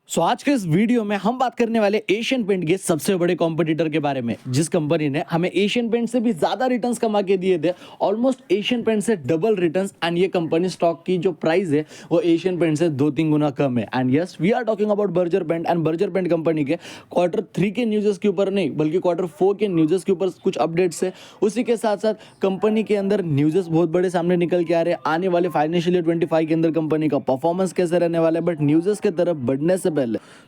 आज के इस वीडियो में हम बात करने वाले एशियन पेंट के सबसे बड़े कॉम्पिटिटर के बारे में, जिस कंपनी ने हमें एशियन पेंट से भी ज्यादा रिटर्न्स कमा के दिए थे, ऑलमोस्ट एशियन पेंट से डबल रिटर्न्स। एंड ये कंपनी स्टॉक की जो प्राइस है वो एशियन पेंट से 2-3 गुना कम है। And yes, we are talking about Berger paint. And Berger paint company के Q3 के न्यूज़ के ऊपर नहीं बल्कि Q4 के न्यूज़ के ऊपर कुछ अपडेट्स है। उसी के साथ साथ कंपनी के अंदर न्यूज़ बहुत बड़े सामने निकल के आ रहे हैं। आने वाले फाइनेंशियल ईयर 25 के अंदर कंपनी का परफॉर्मेंस कैसे रहने वाला है। बट न्यूज़ के तरफ बढ़ने से पहले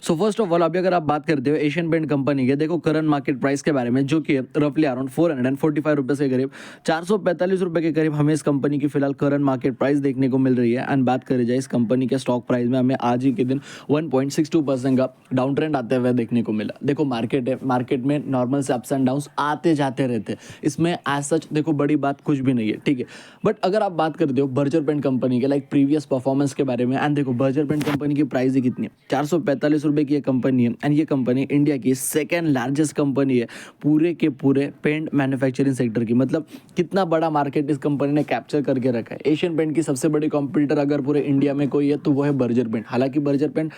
फर्स्ट ऑफ ऑल, अभी अगर आप बात करते हो एशियन पेंट कंपनी के, देखो करंट मार्केट प्राइस के बारे में, जो कि रफली अराउंड 445 रुपए के करीब, 445 रुपए के करीब हमें इस कंपनी की फिलहाल करंट मार्केट प्राइस देखने को मिल रही है। एंड बात करी जाए इस कंपनी के स्टॉक प्राइस में, हमें आज ही के दिन 1.62% का डाउन ट्रेंड आते हुए देखने को मिला। देखो मार्केट है, मार्केट में नॉर्मल से अप्स एंड डाउन आते जाते रहते हैं, इसमें एज सच देखो बड़ी बात कुछ भी नहीं है, ठीक है। बट अगर आप बात करते हो बर्जर पेंट कंपनी के लाइक प्रीवियस परफॉर्मेंस के बारे में, एंड देखो बर्जर पेंट कंपनी की प्राइस ही कितनी है, 445 रुपए की कंपनी है। एंड ये कंपनी इंडिया की सेकेंड लार्जेस्ट कंपनी है पूरे के पूरे पेंट मैन्युफैक्चरिंग सेक्टर की। मतलब कितना बड़ा मार्केट इस कंपनी ने कैप्चर करके रखा है। एशियन पेंट की सबसे बड़ी कॉम्पिटिटर अगर पूरे इंडिया में कोई है तो वो है बर्जर पेंट। हालांकि बर्जर पेंट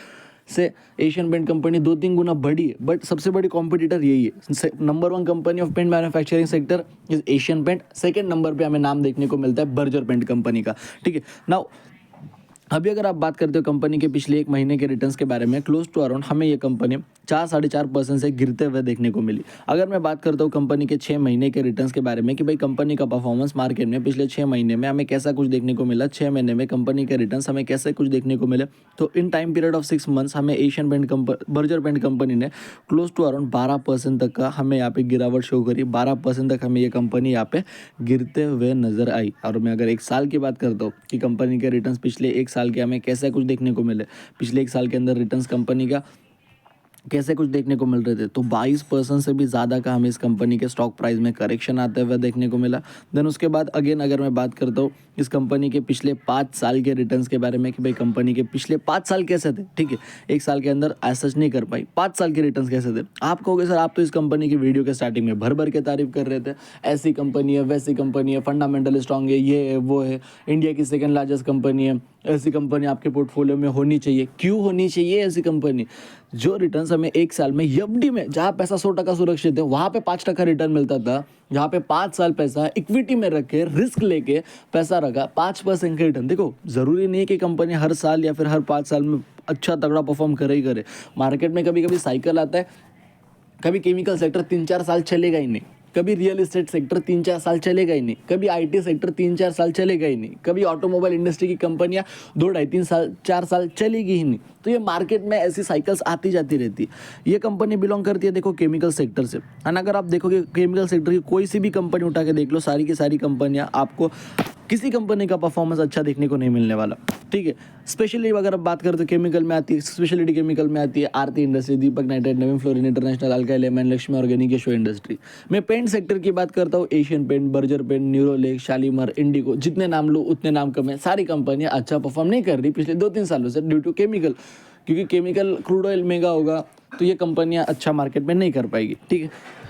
से एशियन पेंट कंपनी 2-3 गुना बड़ी है, बट सबसे बड़ी कॉम्पिटिटर यही है। Number 1 company of paint manufacturing sector is Asian Paint. Second number पे हमें नाम देखने को मिलता है बर्जर पेंट कंपनी का, ठीक है। नाउ अभी अगर आप बात करते हो कंपनी के पिछले एक महीने के रिटर्न्स के बारे में, क्लोज टू अराउंड हमें ये कंपनी 4-4.5% से गिरते हुए देखने को मिली। अगर मैं बात करता हूँ कंपनी के 6 महीने के रिटर्न्स के बारे में कि भाई कंपनी का परफॉर्मेंस मार्केट में पिछले 6 महीने में हमें कैसा कुछ देखने को मिला, 6 महीने में कंपनी के रिटर्न्स हमें कैसे कुछ देखने को मिले, तो in time period of 6 months हमें Asian paint Berger paint company ने क्लोज टू अराउंड 12% तक का हमें यहाँ पे गिरावट शो करी। 12% तक हमें ये कंपनी यहाँ पे गिरते हुए नजर आई। और मैं अगर एक साल की बात करता हूँ कि कंपनी के रिटर्न्स पिछले एक साल के हमें कैसे कुछ देखने को मिले, पिछले एक साल के अंदर रिटर्न्स कंपनी का कैसे कुछ देखने को मिल रहे थे, तो 22% से भी ज़्यादा का हमें इस कंपनी के स्टॉक प्राइस में करेक्शन आते हुए देखने को मिला। देन उसके बाद अगेन अगर मैं बात करता हूँ इस कंपनी के पिछले 5 साल के रिटर्न्स के बारे में कि भाई कंपनी के पिछले 5 साल कैसे थे, ठीक है। एक साल के अंदर ऐसा नहीं कर पाई, 5 साल के रिटर्न्स कैसे थे। आप कहोगे सर आप तो इस कंपनी की वीडियो के स्टार्टिंग में भर भर के तारीफ कर रहे थे, ऐसी कंपनी है वैसी कंपनी है, फंडामेंटल स्ट्रांग है, ये है वो है, इंडिया की सेकेंड लार्जेस्ट कंपनी है, ऐसी कंपनी आपके पोर्टफोलियो में होनी चाहिए। क्यों होनी चाहिए ऐसी कंपनी? जो रिटर्न्स हमें एक साल में एफडी में, जहाँ पैसा 100% सुरक्षित है, वहाँ पे 5% रिटर्न मिलता था। जहाँ पे 5 साल पैसा इक्विटी में रख के रिस्क लेके पैसा रखा, 5% का रिटर्न। देखो जरूरी नहीं है कि कंपनी हर साल या फिर हर 5 साल में अच्छा तगड़ा परफॉर्म करे ही करे। मार्केट में कभी कभी साइकिल आता है, कभी केमिकल सेक्टर 3-4 साल चलेगा ही नहीं, कभी रियल इस्टेट सेक्टर 3-4 साल चलेगा ही नहीं, कभी आईटी सेक्टर 3-4 साल चलेगा ही नहीं, कभी ऑटोमोबाइल इंडस्ट्री की कंपनियां 2-2.5-3 साल 4 साल चलेगी ही नहीं। तो ये मार्केट में ऐसी साइकिल्स आती जाती रहती है। ये कंपनी बिलोंग करती है देखो केमिकल सेक्टर से। एंड अगर आप देखोगे केमिकल सेक्टर की कोई सी भी कंपनी उठा के देख लो, सारी की सारी कंपनियां आपको किसी कंपनी का परफॉर्मेंस अच्छा देखने को नहीं मिलने वाला, ठीक है। स्पेशली अगर आप बात करते हो केमिकल में आती है, स्पेशलिटी केमिकल में आती है Aarti industry, Deepak nitrite, Navin fluorine international, alkyl amine, Laxmi organic, Yasho industry. मैं पेंट सेक्टर की बात करता हूँ, Asian paint, Berger paint, Nerolac, Shalimar, Indigo, जितने नाम लो उतने नाम कम है। सारी कंपनियां अच्छा परफॉर्म नहीं कर रही पिछले 2-3 सालों से ड्यू टू केमिकल, क्योंकि केमिकल क्रूड ऑयल महंगा होगा तो ये कंपनियां अच्छा मार्केट में नहीं कर पाएगी, ठीक है।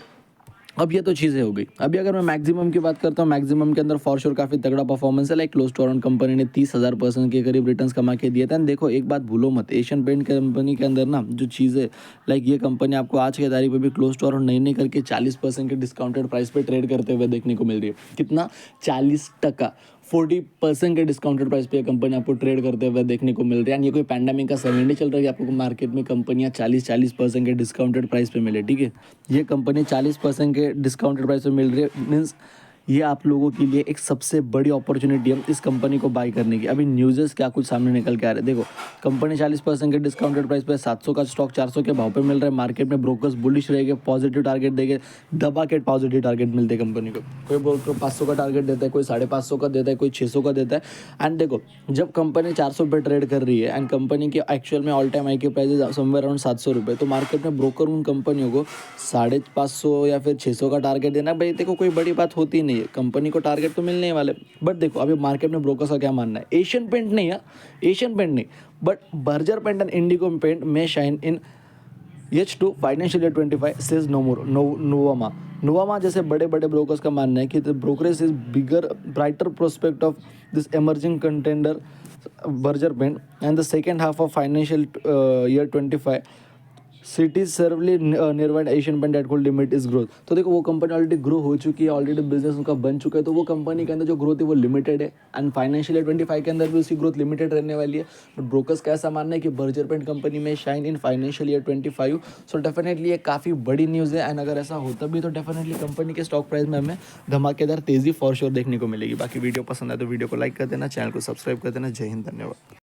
अब ये तो चीज़ें हो गई। अभी अगर मैं मैक्सिमम की बात करता हूँ, मैक्सिमम के अंदर फॉर श्योर काफ़ी तगड़ा परफॉर्मेंस है। Like close to around company ने 30,000% के करीब रिटर्न्स कमा के दिए थे। एंड देखो एक बात भूलो मत, एशियन पेंट कंपनी के अंदर ना जो चीज़ें, लाइक ये कंपनी आपको आज के तारीख पे भी क्लोज टू अराउंड नहीं करके 40% के डिस्काउंटेड प्राइस पे ट्रेड करते हुए देखने को मिल रही है। कितना? 40%, 40% के डिस्काउंटेड प्राइस पे कंपनी आपको ट्रेड करते हुए देखने को मिल रही है। ये कोई पैंडेमिक का समय नहीं चल रहा है कि आपको मार्केट में कंपनियां 40% के डिस्काउंटेड प्राइस पे मिले, ठीक है। ये कंपनी 40% के डिस्काउंटेड प्राइस पे मिल रही है, मीन्स ये आप लोगों के लिए एक सबसे बड़ी अपॉर्चुनिटी है इस कंपनी को बाई करने की। अभी न्यूज़ क्या कुछ सामने निकल के आ रहे हैं, देखो कंपनी 40% के डिस्काउंटेड प्राइस पे 700 का स्टॉक 400 के भाव पे मिल रहा है। मार्केट में ब्रोकर्स बुलिश रहेंगे, पॉजिटिव टारगेट देंगे, दबा के पॉजिटिव टारगेट मिलते हैं कंपनी को। कोई ब्रोकर 500 का टारगेट देता है, कोई 550 का देता है, कोई 600 का देता है। एंड देखो जब कंपनी 400 पे ट्रेड कर रही है एंड कंपनी की एक्चुअल में ऑल टाइम हाई के प्राइस समवेयर अराउंड 700 रुपये, तो मार्केट में ब्रोकर उन कंपनियों को 550 या फिर 600 का टारगेट देना, भाई देखो कोई बड़ी बात होती नहीं है, कंपनी को टारगेट तो मिलने ही वाले। बट देखो अभी मार्केट में ब्रोकर्स का क्या मानना है, एशियन पेंट नहीं है, एशियन पेंट नहीं, but Berger paint and Indigo paint में shine in H2 financial year 25 says no more Nuvama जैसे बड़े बड़े ब्रोकर्स का मानना है कि the brokerage is bigger brighter prospect of this emerging contender Berger Paint, and the second half of financial year 25 cities surely nearby Asian paint that cold limit is growth. तो देखो वो कंपनी ऑलरेडी ग्रो हो चुकी है, already business उनका बन चुका है, तो वो कंपनी के अंदर जो ग्रोथ है वो लिमिटेड है एंड फाइनेंशियल ईयर 25 के अंदर भी उसकी ग्रोथ लिमिटेड रहने वाली है। बट ब्रोकर्स का ऐसा मानना है कि बर्जर पेंट कंपनी में shine in financial year 25। So definitely ये काफ़ी बड़ी न्यूज़ है एंड अगर ऐसा होता भी तो डेफिनेटली कंपनी के स्टॉक प्राइस में हमें धमाकेदार तेज़ी फॉर श्योर देखने को मिलेगी। बाकी वीडियो पसंद आए तो वीडियो को लाइक कर देना, चैनल को सब्सक्राइब कर देना। जय हिंद, धन्यवाद।